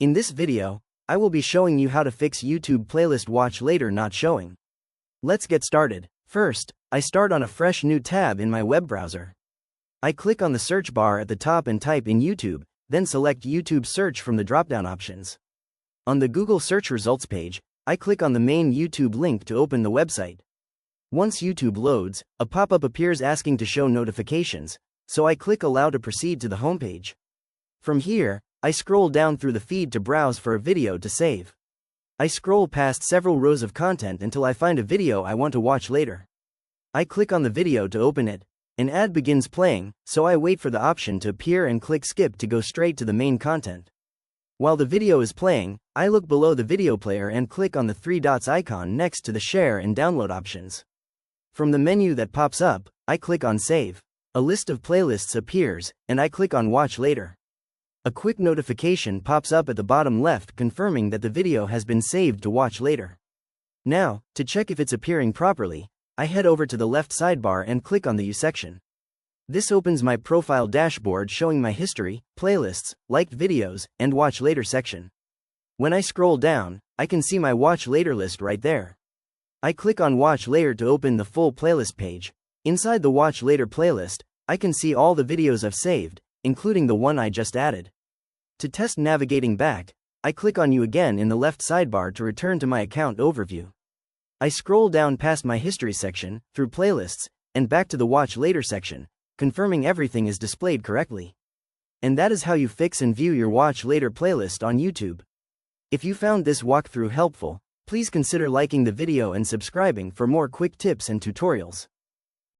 In this video, I will be showing you how to fix YouTube playlist watch later not showing. Let's get started. First, I start on a fresh new tab in my web browser. I click on the search bar at the top and type in YouTube, then select YouTube search from the drop-down options. On the Google search results page, I click on the main YouTube link to open the website. Once YouTube loads, a pop-up appears asking to show notifications, so I click Allow to proceed to the homepage. From here, I scroll down through the feed to browse for a video to save. I scroll past several rows of content until I find a video I want to watch later. I click on the video to open it. An ad begins playing, so I wait for the option to appear and click skip to go straight to the main content. While the video is playing, I look below the video player and click on the three dots icon next to the share and download options. From the menu that pops up, I click on Save. A list of playlists appears, and I click on Watch Later. A quick notification pops up at the bottom left confirming that the video has been saved to watch later. Now, to check if it's appearing properly, I head over to the left sidebar and click on the U section. This opens my profile dashboard showing my history, playlists, liked videos, and watch later section. When I scroll down, I can see my watch later list right there. I click on Watch Later to open the full playlist page. Inside the Watch Later playlist, I can see all the videos I've saved, including the one I just added. To test navigating back, I click on U again in the left sidebar to return to my account overview. I scroll down past my history section, through playlists, and back to the Watch Later section, confirming everything is displayed correctly. And that is how you fix and view your Watch Later playlist on YouTube. If you found this walkthrough helpful, please consider liking the video and subscribing for more quick tips and tutorials.